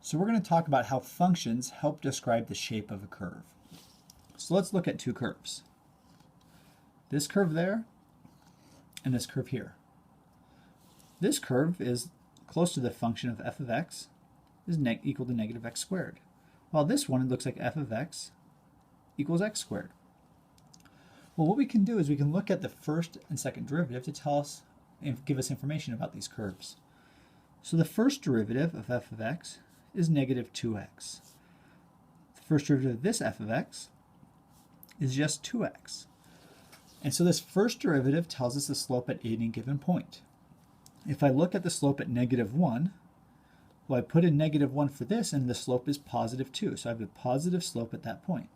So we're going to talk about how functions help describe the shape of a curve. So let's look at two curves. This curve there and this curve here. This curve is close to the function of f of x is equal to negative x squared, while this one it looks like f of x equals x squared. Well, what we can do is we can look at the first and second derivative to tell us and give us information about these curves. So the first derivative of f of x is negative 2x. The first derivative of this f of x is just 2x. And so this first derivative tells us the slope at any given point. If I look at the slope at negative 1, well, I put in negative 1 for this, and the slope is positive 2. So I have a positive slope at that point.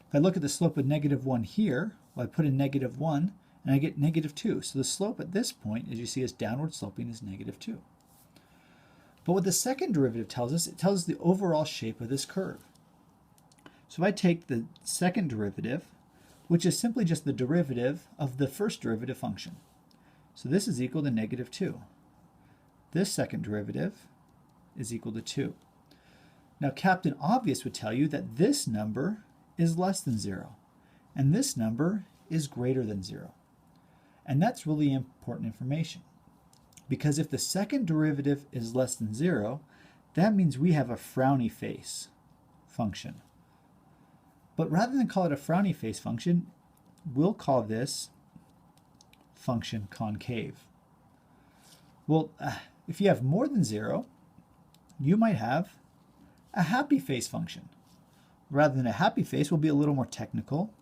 If I look at the slope of negative 1 here, well, I put in negative 1, and I get negative 2. So the slope at this point, as you see, is downward sloping, is negative 2. But what the second derivative tells us, it tells us the overall shape of this curve. So if I take the second derivative, which is simply just the derivative of the first derivative function. So this is equal to negative 2. This second derivative is equal to 2. Now Captain Obvious would tell you that this number is less than 0, and this number is greater than 0. And that's really important information, because if the second derivative is less than 0, that means we have a frowny face function. But rather than call it a frowny face function, we'll call this function concave. Well, if you have more than 0, you might have a happy face function. Rather than a happy face, we'll be a little more technical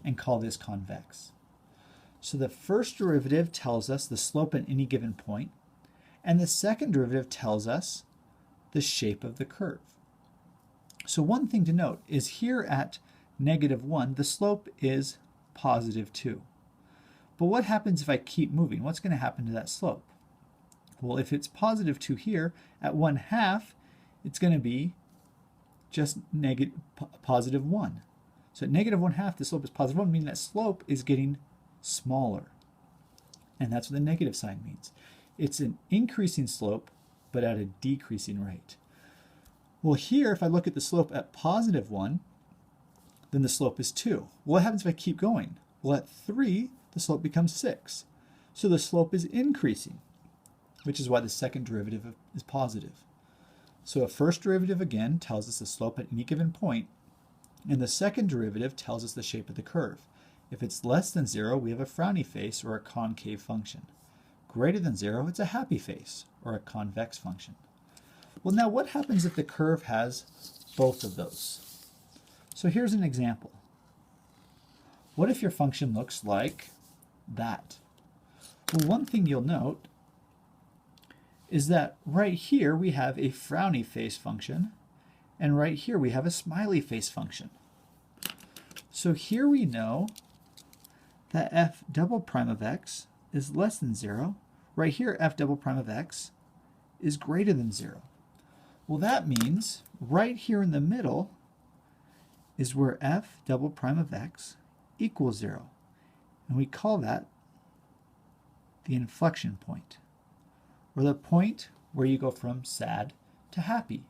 and call this convex. So the first derivative tells us the slope at any given point, and the second derivative tells us the shape of the curve. So one thing to note is here at negative 1, the slope is positive 2. But what happens if I keep moving? What's going to happen to that slope? Well, if it's positive 2 here, at 1/2, it's going to be just positive 1. So at negative 1/2, the slope is positive 1, meaning that slope is getting smaller. And that's what the negative sign means. It's an increasing slope, but at a decreasing rate. Well, here, if I look at the slope at positive 1, then the slope is 2. What happens if I keep going? Well, at 3, the slope becomes 6. So the slope is increasing, which is why the second derivative is positive. So a first derivative, again, tells us the slope at any given point, and the second derivative tells us the shape of the curve. If it's less than 0, we have a frowny face, or a concave function. Greater than 0, it's a happy face, or a convex function. Well, now what happens if the curve has both of those? So here's an example. What if your function looks like that? Well, one thing you'll note is that right here we have a frowny face function, and right here we have a smiley face function. So here we know that f double prime of x is less than 0. Right here, f double prime of x is greater than 0. Well, that means right here in the middle is where f double prime of x equals 0. And we call that the inflection point, or the point where you go from sad to happy.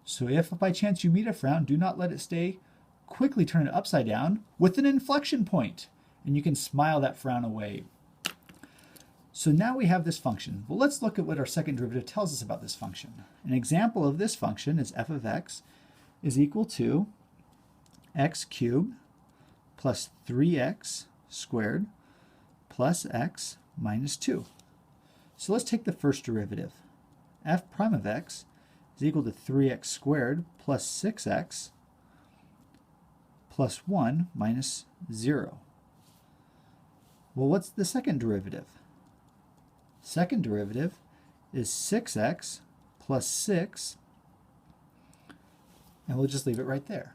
So if by chance you meet a frown, do not let it stay. Quickly turn it upside down with an inflection point, and you can smile that frown away. So now we have this function. Well, let's look at what our second derivative tells us about this function. An example of this function is f of x is equal to x cubed plus 3x squared plus x minus 2. So let's take the first derivative. F prime of x is equal to 3x squared plus 6x plus 1 minus 0. Well, what's the second derivative? Second derivative is 6x plus 6, and we'll just leave it right there.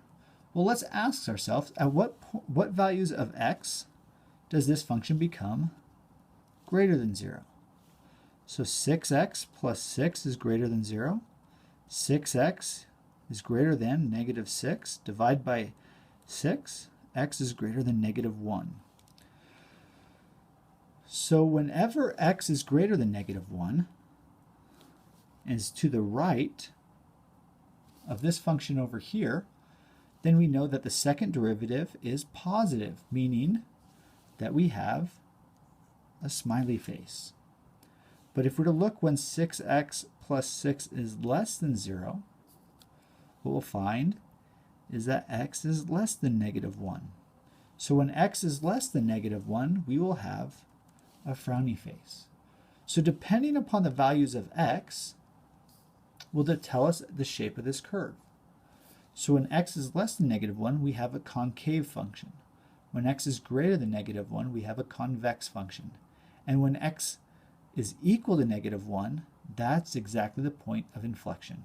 Well, let's ask ourselves, at what values of x does this function become greater than 0? So 6x plus 6 is greater than 0. 6x is greater than negative 6. Divide by 6, x is greater than negative 1. So whenever x is greater than negative 1 and is to the right, of this function over here, then we know that the second derivative is positive, meaning that we have a smiley face. But if we're to look when 6x plus 6 is less than 0, what we'll find is that x is less than -1. So when x is less than -1, we will have a frowny face. So depending upon the values of x, will tell us the shape of this curve. So when x is less than -1, we have a concave function. When x is greater than -1, we have a convex function. And when x is equal to -1, that's exactly the point of inflection.